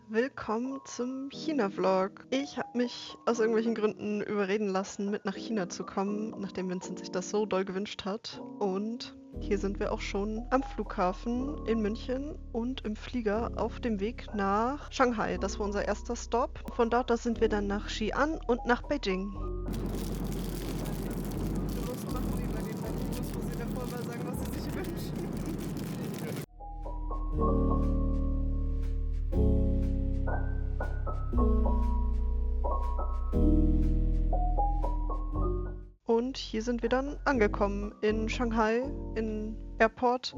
Willkommen zum China-Vlog. Ich habe mich aus irgendwelchen Gründen überreden lassen, mit nach China zu kommen, nachdem Vincent sich das so doll gewünscht hat. Und hier sind wir auch schon am Flughafen in München und im Flieger auf dem Weg nach Shanghai. Das war unser erster Stop. Von dort aus sind wir dann nach Xi'an und nach Beijing. Du musst machen wie bei den Videos, wo sie davor mal sagen, was sie sich wünschen. Und hier sind wir dann angekommen in Shanghai, in Airport.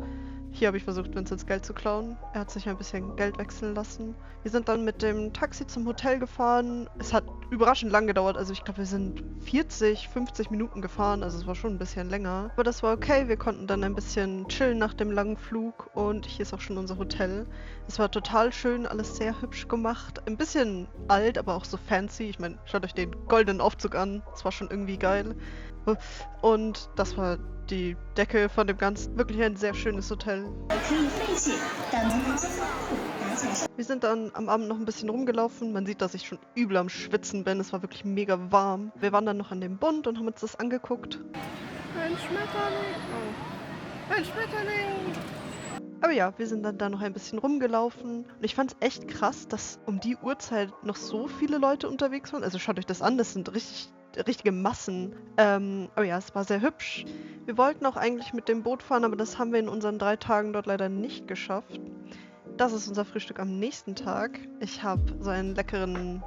Hier habe ich versucht, Vincents Geld zu klauen. Er hat sich ein bisschen Geld wechseln lassen. Wir sind dann mit dem Taxi zum Hotel gefahren. Es hat überraschend lang gedauert. Also ich glaube, wir sind 40, 50 Minuten gefahren. Also es war schon ein bisschen länger. Aber das war okay. Wir konnten dann ein bisschen chillen nach dem langen Flug. Und hier ist auch schon unser Hotel. Es war total schön, alles sehr hübsch gemacht. Ein bisschen alt, aber auch so fancy. Ich meine, schaut euch den goldenen Aufzug an. Das war schon irgendwie geil. Und das war die Decke von dem Ganzen. Wirklich ein sehr schönes Hotel. Wir sind dann am Abend noch ein bisschen rumgelaufen. Man sieht, dass ich schon übel am Schwitzen bin. Es war wirklich mega warm. Wir waren dann noch an dem Bund und haben uns das angeguckt. Ein Schmetterling! Oh. Ein Schmetterling! Aber ja, wir sind dann da noch ein bisschen rumgelaufen. Und ich fand es echt krass, dass um die Uhrzeit noch so viele Leute unterwegs waren. Also schaut euch das an, das sind richtige Massen. Aber ja, es war sehr hübsch. Wir wollten auch eigentlich mit dem Boot fahren, aber das haben wir in unseren 3 Tagen dort leider nicht geschafft. Das ist unser Frühstück am nächsten Tag. Ich habe so einen leckeren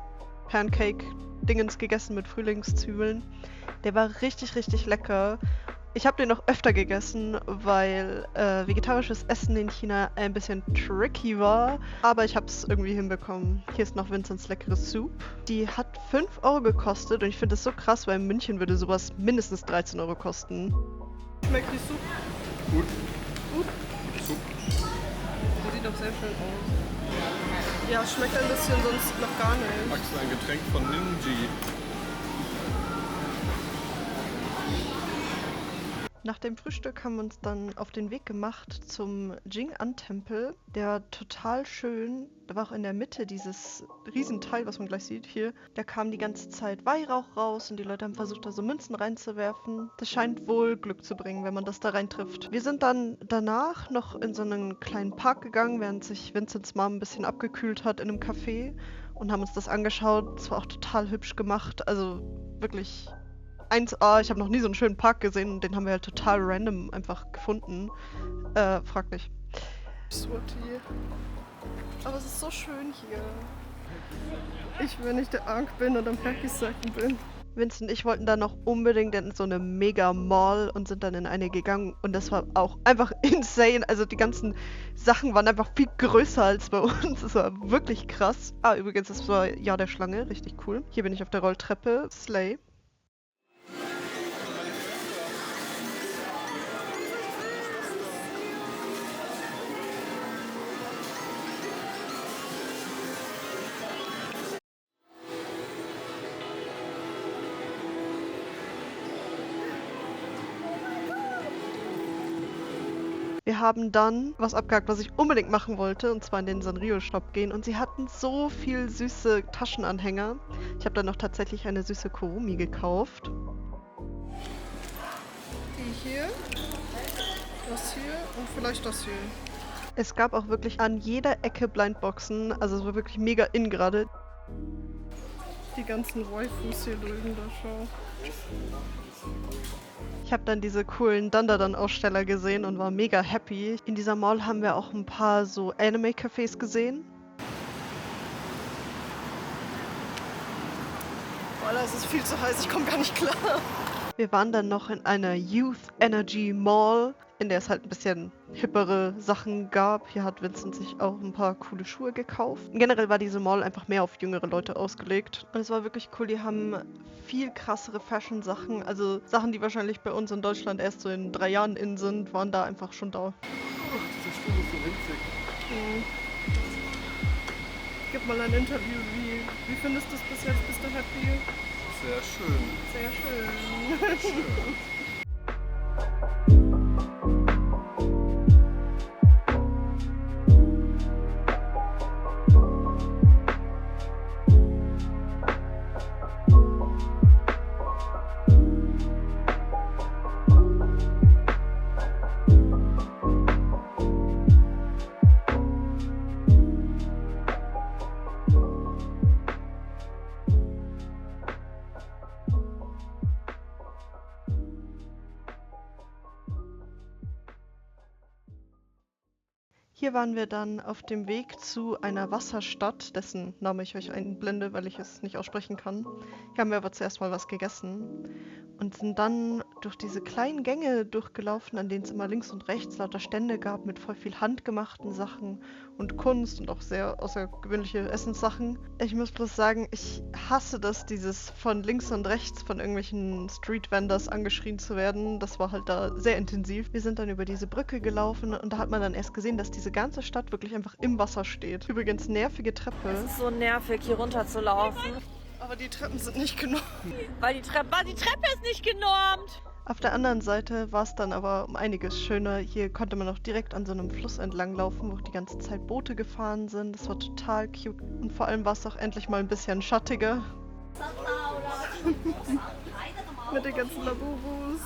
Pancake-Dingens gegessen mit Frühlingszwiebeln. Der war richtig, richtig lecker. Ich habe den noch öfter gegessen, weil vegetarisches Essen in China ein bisschen tricky war. Aber ich habe es irgendwie hinbekommen. Hier ist noch Vincents leckeres Soup. Die hat 5 Euro gekostet und ich finde das so krass, weil in München würde sowas mindestens 13 Euro kosten. Schmeckt die Soup? Gut. Gut? Soup. Die sieht doch sehr schön aus. Ja, es schmeckt ein bisschen, sonst noch gar nicht. Magst du ein Getränk von Ninji? Nach dem Frühstück haben wir uns dann auf den Weg gemacht zum Jing'an-Tempel. Der war total schön. Da war auch in der Mitte dieses Riesenteil, was man gleich sieht hier. Da kam die ganze Zeit Weihrauch raus und die Leute haben versucht, da so Münzen reinzuwerfen. Das scheint wohl Glück zu bringen, wenn man das da reintrifft. Wir sind dann danach noch in so einen kleinen Park gegangen, während sich Vincents Mom ein bisschen abgekühlt hat in einem Café und haben uns das angeschaut. Es war auch total hübsch gemacht. Also wirklich 1A, ich habe noch nie so einen schönen Park gesehen und den haben wir halt total random einfach gefunden. Frag nicht. Sweaty. Aber es ist so schön hier. Ich, wenn ich der Ankh bin und am Hacky-Sacken bin. Vincent und ich wollten dann noch unbedingt in so eine Mega-Mall und sind dann in eine gegangen und das war auch einfach insane. Also die ganzen Sachen waren einfach viel größer als bei uns. Das war wirklich krass. Ah, übrigens, das war Jahr der Schlange, richtig cool. Hier bin ich auf der Rolltreppe. Slay. Wir haben dann was abgehakt, was ich unbedingt machen wollte, und zwar in den Sanrio-Shop gehen. Und sie hatten so viel süße Taschenanhänger. Ich habe dann noch tatsächlich eine süße Kurumi gekauft. Die hier, das hier und vielleicht das hier. Es gab auch wirklich an jeder Ecke Blindboxen. Also es war wirklich mega in gerade. Die ganzen Waifus hier drüben, da schau. Ich habe dann diese coolen Dandadan-Aussteller gesehen und war mega happy. In dieser Mall haben wir auch ein paar so Anime-Cafés gesehen. Boah, das ist viel zu heiß, ich komme gar nicht klar. Wir waren dann noch in einer Youth Energy Mall, in der es halt ein bisschen hippere Sachen gab. Hier hat Vincent sich auch ein paar coole Schuhe gekauft. Generell war diese Mall einfach mehr auf jüngere Leute ausgelegt. Und es war wirklich cool, die haben viel krassere Fashion-Sachen, also Sachen, die wahrscheinlich bei uns in Deutschland erst so in 3 Jahren in sind, waren da einfach schon da. Ach, diese Stuhl ist so winzig. Mhm. Gib mal ein Interview, wie findest du es bis jetzt? Bist du happy? Sehr schön. Sehr schön. Schön. Hier waren wir dann auf dem Weg zu einer Wasserstadt, dessen Name ich euch einblende, weil ich es nicht aussprechen kann. Hier haben wir aber zuerst mal was gegessen und sind dann durch diese kleinen Gänge durchgelaufen, an denen es immer links und rechts lauter Stände gab mit voll viel handgemachten Sachen und Kunst und auch sehr außergewöhnliche Essenssachen. Ich muss bloß sagen, ich hasse das, dieses von links und rechts von irgendwelchen Street-Vendors angeschrien zu werden. Das war halt da sehr intensiv. Wir sind dann über diese Brücke gelaufen und da hat man dann erst gesehen, dass diese ganze Stadt wirklich einfach im Wasser steht. Übrigens nervige Treppe. Es ist so nervig, hier runter zu laufen. Aber die Treppen sind nicht genormt. Weil die Treppe ist nicht genormt. Auf der anderen Seite war es dann aber um einiges schöner. Hier konnte man auch direkt an so einem Fluss entlang laufen, wo die ganze Zeit Boote gefahren sind. Das war total cute. Und vor allem war es auch endlich mal ein bisschen schattiger. Mit den ganzen Labubus.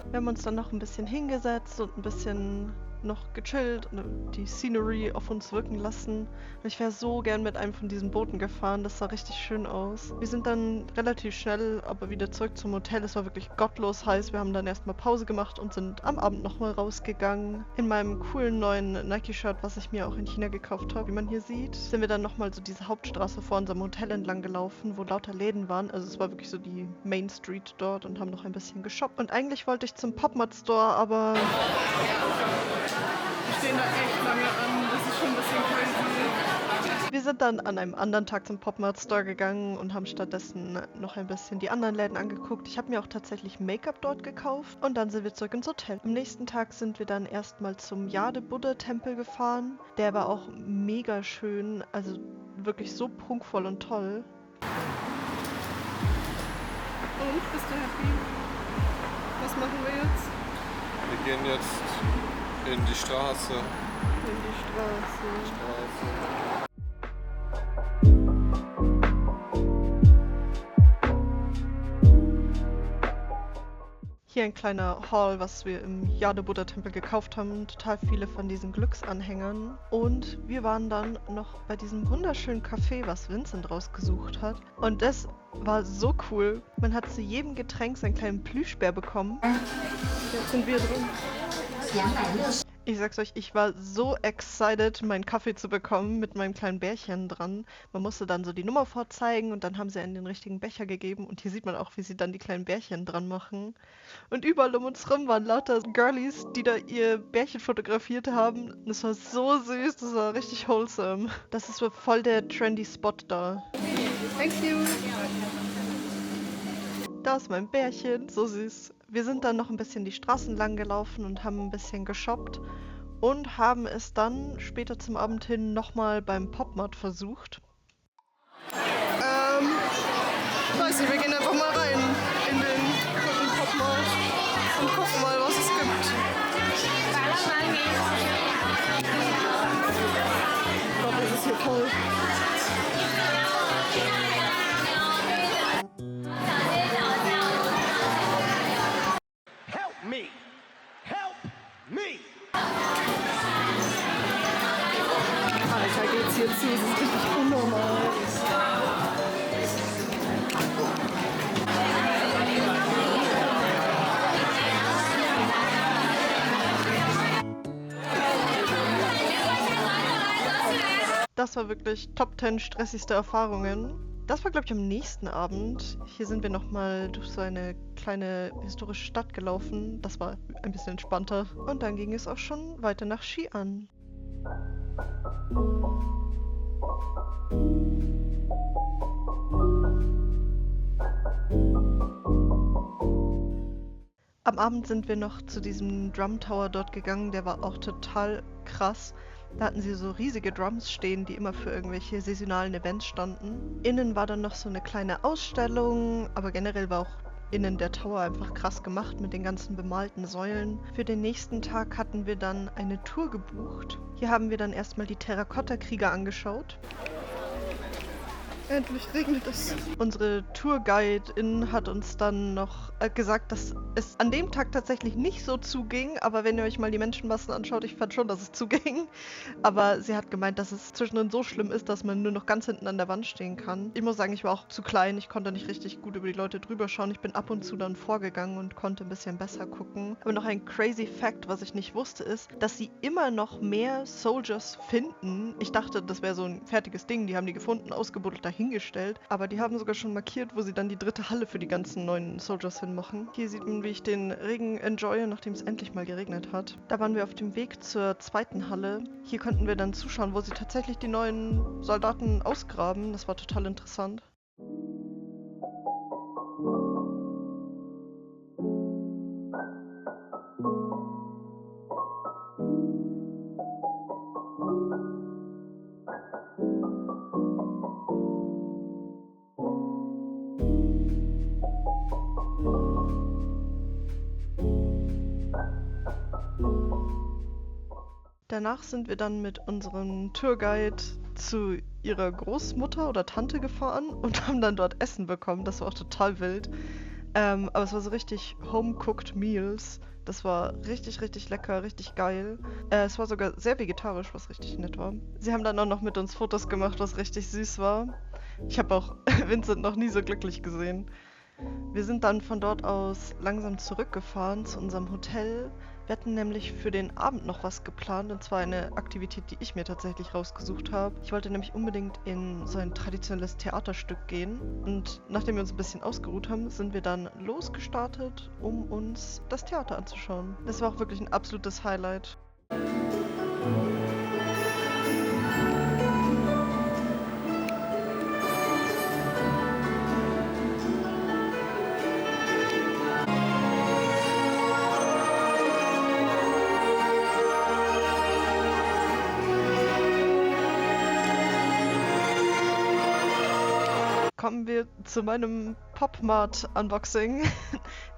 Wir haben uns dann noch ein bisschen hingesetzt und ein bisschen noch gechillt und die Scenery auf uns wirken lassen. Und ich wäre so gern mit einem von diesen Booten gefahren, das sah richtig schön aus. Wir sind dann relativ schnell aber wieder zurück zum Hotel. Es war wirklich gottlos heiß. Wir haben dann erstmal Pause gemacht und sind am Abend nochmal rausgegangen. In meinem coolen neuen Nike-Shirt, was ich mir auch in China gekauft habe, wie man hier sieht, sind wir dann nochmal so diese Hauptstraße vor unserem Hotel entlang gelaufen, wo lauter Läden waren. Also es war wirklich so die Main Street dort und haben noch ein bisschen geshoppt. Und eigentlich wollte ich zum Pop-Mart Store, aber wir stehen da echt lange an, das ist schon ein bisschen crazy. Wir sind dann an einem anderen Tag zum Pop-Mart Store gegangen und haben stattdessen noch ein bisschen die anderen Läden angeguckt. Ich habe mir auch tatsächlich Make-up dort gekauft und dann sind wir zurück ins Hotel. Am nächsten Tag sind wir dann erstmal zum Jade-Buddha-Tempel gefahren. Der war auch mega schön, also wirklich so prunkvoll und toll. Und, bist du happy? Was machen wir jetzt? Wir gehen jetzt in die Straße. In die Straße. Hier ein kleiner Haul, was wir im Jade-Buddha-Tempel gekauft haben. Total viele von diesen Glücksanhängern. Und wir waren dann noch bei diesem wunderschönen Café, was Vincent rausgesucht hat. Und das war so cool. Man hat zu jedem Getränk seinen kleinen Plüschbär bekommen. Jetzt sind wir drin. Ich sag's euch, ich war so excited, meinen Kaffee zu bekommen mit meinem kleinen Bärchen dran. Man musste dann so die Nummer vorzeigen und dann haben sie einen den richtigen Becher gegeben. Und hier sieht man auch, wie sie dann die kleinen Bärchen dran machen. Und überall um uns rum waren lauter Girlies, die da ihr Bärchen fotografiert haben. Das war so süß, das war richtig wholesome. Das ist so voll der trendy Spot da. Thank you. Da ist mein Bärchen, so süß. Wir sind dann noch ein bisschen die Straßen lang gelaufen und haben ein bisschen geshoppt und haben es dann später zum Abend hin nochmal beim Pop-Mart versucht. Weiß nicht, wir gehen einfach mal rein in den Pop-Mart und gucken mal, was es gibt. Ich glaube, das ist hier toll. Alter, geht's hier zu, das ist richtig unnormal. Das war wirklich Top 10 stressigste Erfahrungen. Das war, glaube ich, am nächsten Abend. Hier sind wir nochmal durch so eine kleine historische Stadt gelaufen. Das war ein bisschen entspannter. Und dann ging es auch schon weiter nach Xi'an. Am Abend sind wir noch zu diesem Drum Tower dort gegangen. Der war auch total krass. Da hatten sie so riesige Drums stehen, die immer für irgendwelche saisonalen Events standen. Innen war dann noch so eine kleine Ausstellung, aber generell war auch innen der Tower einfach krass gemacht mit den ganzen bemalten Säulen. Für den nächsten Tag hatten wir dann eine Tour gebucht. Hier haben wir dann erstmal die Terrakotta-Krieger angeschaut. Endlich regnet es. Unsere Tourguide-In hat uns dann noch gesagt, dass es an dem Tag tatsächlich nicht so zuging, aber wenn ihr euch mal die Menschenmassen anschaut, ich fand schon, dass es zuging. Aber sie hat gemeint, dass es zwischendrin so schlimm ist, dass man nur noch ganz hinten an der Wand stehen kann. Ich muss sagen, ich war auch zu klein, ich konnte nicht richtig gut über die Leute drüber schauen. Ich bin ab und zu dann vorgegangen und konnte ein bisschen besser gucken. Aber noch ein crazy Fact, was ich nicht wusste, ist, dass sie immer noch mehr Soldiers finden. Ich dachte, das wäre so ein fertiges Ding, die haben die gefunden, ausgebuddelt, dahingestellt. Aber die haben sogar schon markiert, wo sie dann die dritte Halle für die ganzen neuen Soldiers hinmachen. Hier sieht man, wie ich den Regen enjoye, nachdem es endlich mal geregnet hat. Da waren wir auf dem Weg zur zweiten Halle. Hier konnten wir dann zuschauen, wo sie tatsächlich die neuen Soldaten ausgraben. Das war total interessant. Danach sind wir dann mit unserem Tourguide zu ihrer Großmutter oder Tante gefahren und haben dann dort Essen bekommen. Das war auch total wild. Aber es war so richtig home-cooked Meals. Das war richtig, richtig lecker, richtig geil. Es war sogar sehr vegetarisch, was richtig nett war. Sie haben dann auch noch mit uns Fotos gemacht, was richtig süß war. Ich habe auch Vincent noch nie so glücklich gesehen. Wir sind dann von dort aus langsam zurückgefahren zu unserem Hotel. Wir hatten nämlich für den Abend noch was geplant, und zwar eine Aktivität, die ich mir tatsächlich rausgesucht habe. Ich wollte nämlich unbedingt in so ein traditionelles Theaterstück gehen. Und nachdem wir uns ein bisschen ausgeruht haben, sind wir dann losgestartet, um uns das Theater anzuschauen. Das war auch wirklich ein absolutes Highlight. Kommen wir zu meinem Pop-Mart-Unboxing.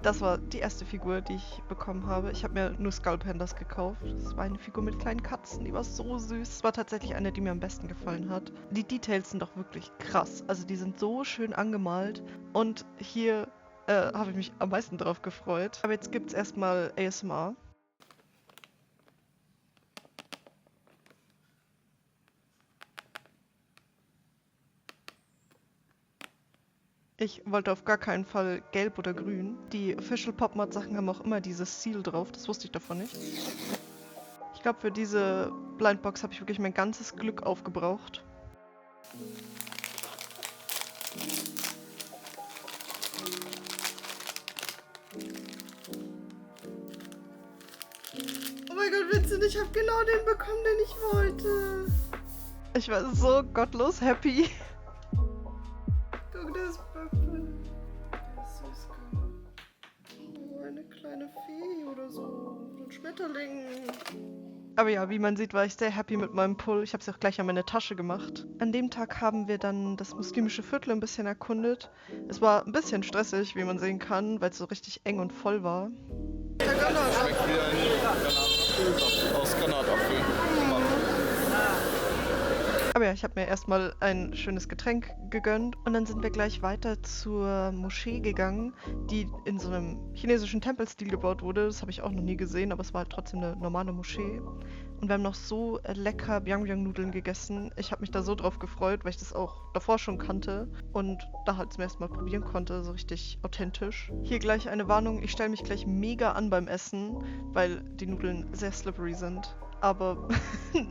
Das war die erste Figur, die ich bekommen habe. Ich habe mir nur Skull Pandas gekauft. Das war eine Figur mit kleinen Katzen, die war so süß. Es war tatsächlich eine, die mir am besten gefallen hat. Die Details sind doch wirklich krass. Also die sind so schön angemalt. Und hier habe ich mich am meisten drauf gefreut. Aber jetzt gibt's erstmal ASMR. Ich wollte auf gar keinen Fall gelb oder grün. Die Official Pop-Mart Sachen haben auch immer dieses Seal drauf, das wusste ich davon nicht. Ich glaube, für diese Blindbox habe ich wirklich mein ganzes Glück aufgebraucht. Oh mein Gott, Vincent, ich habe genau den bekommen, den ich wollte. Ich war so gottlos happy. Guck, das Pöppel. Das ist süß gemacht. Oh, eine kleine Fee oder so. So ein Schmetterling. Aber ja, wie man sieht, war ich sehr happy mit meinem Pull. Ich habe es auch gleich an meine Tasche gemacht. An dem Tag haben wir dann das muslimische Viertel ein bisschen erkundet. Es war ein bisschen stressig, wie man sehen kann, weil es so richtig eng und voll war. Schmeckt wie ein Granatapfelsaft aus Granatapfel. Aber ja, ich habe mir erstmal ein schönes Getränk gegönnt und dann sind wir gleich weiter zur Moschee gegangen, die in so einem chinesischen Tempelstil gebaut wurde. Das habe ich auch noch nie gesehen, aber es war halt trotzdem eine normale Moschee. Und wir haben noch so lecker Byang-Byang-Nudeln gegessen. Ich habe mich da so drauf gefreut, weil ich das auch davor schon kannte und da halt zum ersten Mal probieren konnte, so richtig authentisch. Hier gleich eine Warnung, ich stelle mich gleich mega an beim Essen, weil die Nudeln sehr slippery sind. Aber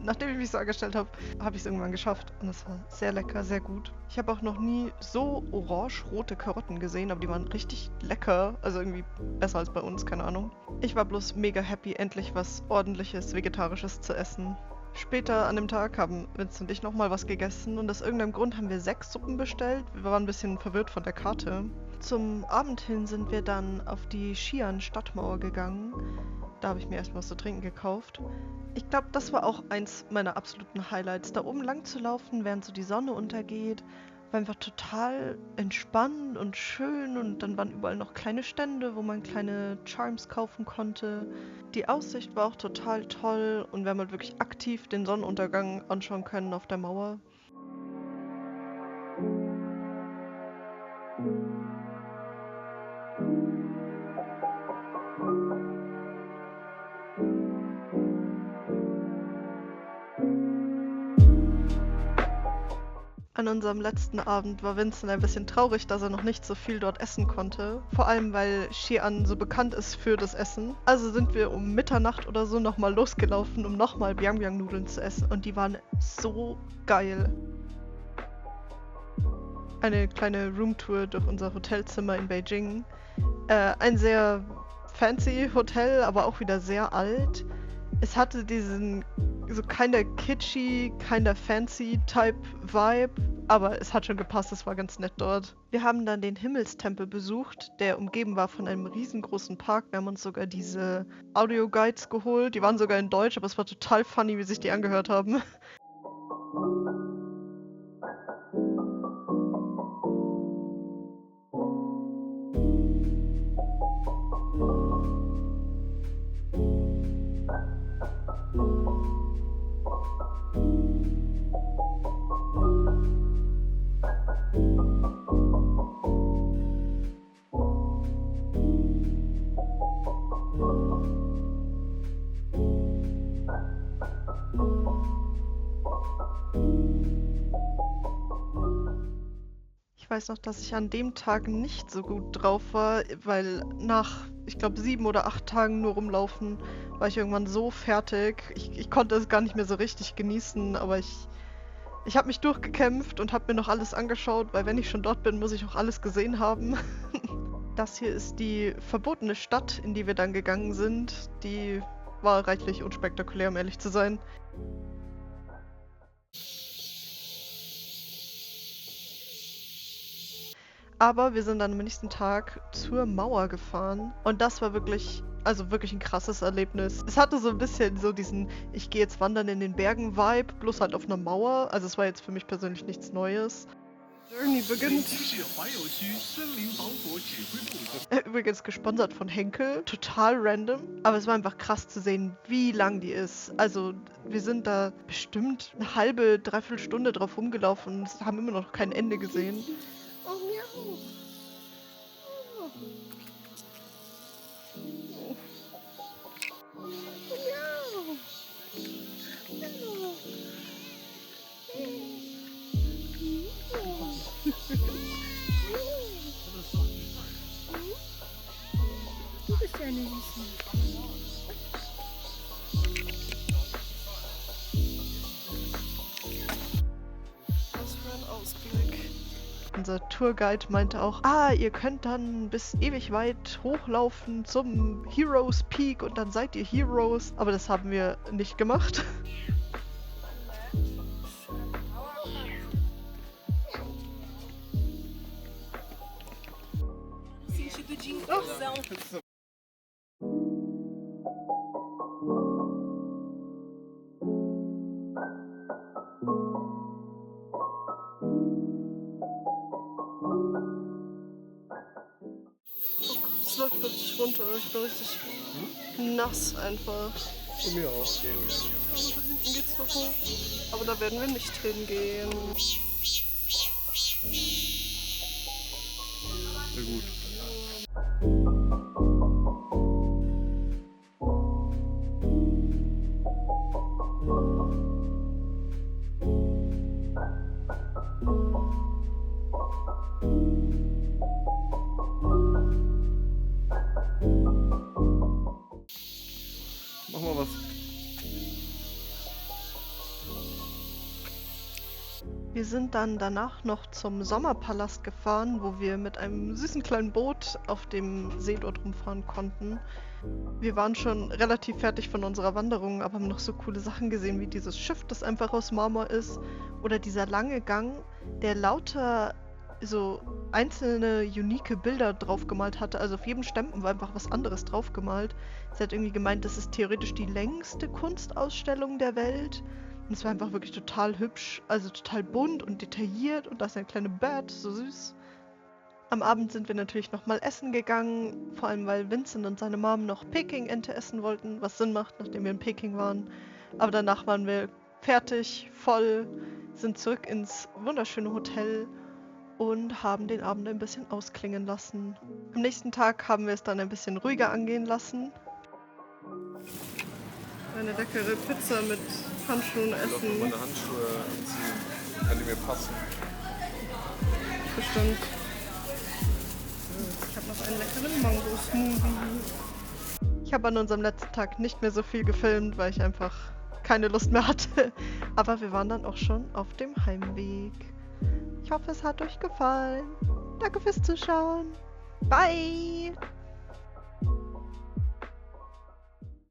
nachdem ich mich so angestellt habe, habe ich es irgendwann geschafft. Und es war sehr lecker, sehr gut. Ich habe auch noch nie so orange-rote Karotten gesehen, aber die waren richtig lecker. Also irgendwie besser als bei uns, keine Ahnung. Ich war bloß mega happy, endlich was ordentliches, vegetarisches zu essen. Später an dem Tag haben Vincent und ich nochmal was gegessen und aus irgendeinem Grund haben wir 6 Suppen bestellt. Wir waren ein bisschen verwirrt von der Karte. Zum Abend hin sind wir dann auf die Xi'an-Stadtmauer gegangen. Da habe ich mir erstmal was zu trinken gekauft. Ich glaube, das war auch eins meiner absoluten Highlights. Da oben lang zu laufen, während so die Sonne untergeht, war einfach total entspannt und schön. Und dann waren überall noch kleine Stände, wo man kleine Charms kaufen konnte. Die Aussicht war auch total toll und wir haben halt wirklich aktiv den Sonnenuntergang anschauen können auf der Mauer. An unserem letzten Abend war Vincent ein bisschen traurig, dass er noch nicht so viel dort essen konnte. Vor allem, weil Xi'an so bekannt ist für das Essen. Also sind wir um Mitternacht oder so nochmal losgelaufen, um nochmal Biang-Biang-Nudeln zu essen. Und die waren so geil. Eine kleine Roomtour durch unser Hotelzimmer in Beijing. Ein sehr fancy Hotel, aber auch wieder sehr alt. Es hatte diesen so kinda kitschy, kinda fancy Type Vibe, aber es hat schon gepasst, es war ganz nett dort. Wir haben dann den Himmelstempel besucht, der umgeben war von einem riesengroßen Park. Wir haben uns sogar diese Audio-Guides geholt, die waren sogar in Deutsch, aber es war total funny, wie sich die angehört haben. Ich weiß noch, dass ich an dem Tag nicht so gut drauf war, weil nach, ich glaube, 7 oder 8 Tagen nur rumlaufen, war ich irgendwann so fertig. Ich konnte es gar nicht mehr so richtig genießen, aber ich habe mich durchgekämpft und habe mir noch alles angeschaut, weil wenn ich schon dort bin, muss ich auch alles gesehen haben. Das hier ist die verbotene Stadt, in die wir dann gegangen sind. Die war reichlich unspektakulär, um ehrlich zu sein. Aber wir sind dann am nächsten Tag zur Mauer gefahren und das war wirklich, also wirklich ein krasses Erlebnis. Es hatte so ein bisschen so diesen ich gehe jetzt wandern in den Bergen-Vibe, bloß halt auf einer Mauer. Also es war jetzt für mich persönlich nichts Neues. Journey beginnt. Übrigens gesponsert von Henkel, total random, aber es war einfach krass zu sehen, wie lang die ist. Also wir sind da bestimmt eine halbe, dreiviertel Stunde drauf rumgelaufen und haben immer noch kein Ende gesehen. Oh, miau. Oh. Oh, miau. Du bist ja eine Süße. Was für ein Ausblick. Unser Tourguide meinte auch, ihr könnt dann bis ewig weit hochlaufen zum Heroes Peak und dann seid ihr Heroes. Aber das haben wir nicht gemacht. Es läuft richtig runter. Ich bin richtig nass einfach. Und mir auch. Aber da hinten geht's noch hoch. Aber da werden wir nicht hingehen. Sehr gut. Mach mal was. Wir sind dann danach noch zum Sommerpalast gefahren, wo wir mit einem süßen kleinen Boot auf dem See dort rumfahren konnten. Wir waren schon relativ fertig von unserer Wanderung, aber haben noch so coole Sachen gesehen, wie dieses Schiff, das einfach aus Marmor ist. Oder dieser lange Gang, der lauter so einzelne, unique Bilder draufgemalt hatte. Also auf jedem Stempel war einfach was anderes draufgemalt. Sie hat irgendwie gemeint, das ist theoretisch die längste Kunstausstellung der Welt. Und es war einfach wirklich total hübsch, also total bunt und detailliert. Und da ist eine kleine Bat, so süß. Am Abend sind wir natürlich nochmal essen gegangen, vor allem weil Vincent und seine Mom noch Peking-Ente essen wollten, was Sinn macht, nachdem wir in Peking waren. Aber danach waren wir fertig, voll, sind zurück ins wunderschöne Hotel und haben den Abend ein bisschen ausklingen lassen. Am nächsten Tag haben wir es dann ein bisschen ruhiger angehen lassen. Eine leckere Pizza mit Handschuhen Ich will auch nur essen. meine Handschuhe anziehen. Kann die mir passen? bestimmt. Ich habe noch einen leckeren Mango-Smoothie. Ich habe an unserem letzten Tag nicht mehr so viel gefilmt, weil ich einfach keine Lust mehr hatte. Aber wir waren dann auch schon auf dem Heimweg. Ich hoffe, es hat euch gefallen. Danke fürs Zuschauen. Bye!